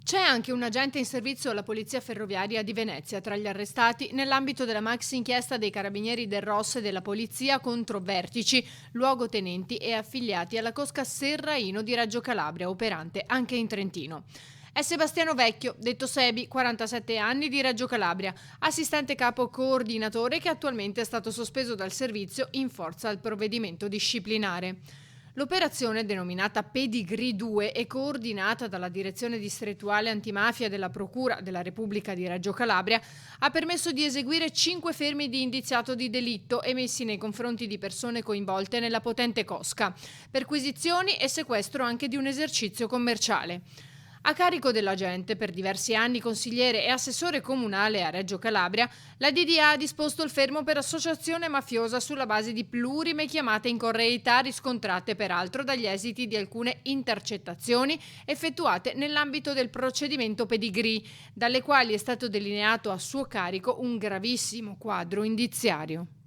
C'è anche un agente in servizio alla Polizia Ferroviaria di Venezia tra gli arrestati nell'ambito della maxi inchiesta dei carabinieri del ROS e della Polizia contro vertici, luogotenenti e affiliati alla cosca Serraino di Reggio Calabria, operante anche in Trentino. È Sebastiano Vecchio, detto Sebi, 47 anni, di Reggio Calabria, assistente capo coordinatore che attualmente è stato sospeso dal servizio in forza al provvedimento disciplinare. L'operazione, denominata Pedigree 2 e coordinata dalla Direzione Distrettuale Antimafia della Procura della Repubblica di Reggio Calabria, ha permesso di eseguire 5 fermi di indiziato di delitto emessi nei confronti di persone coinvolte nella potente cosca, perquisizioni e sequestro anche di un esercizio commerciale. A carico dell'agente, per diversi anni consigliere e assessore comunale a Reggio Calabria, la DDA ha disposto il fermo per associazione mafiosa sulla base di plurime chiamate in correità riscontrate peraltro dagli esiti di alcune intercettazioni effettuate nell'ambito del procedimento Pedigree, dalle quali è stato delineato a suo carico un gravissimo quadro indiziario.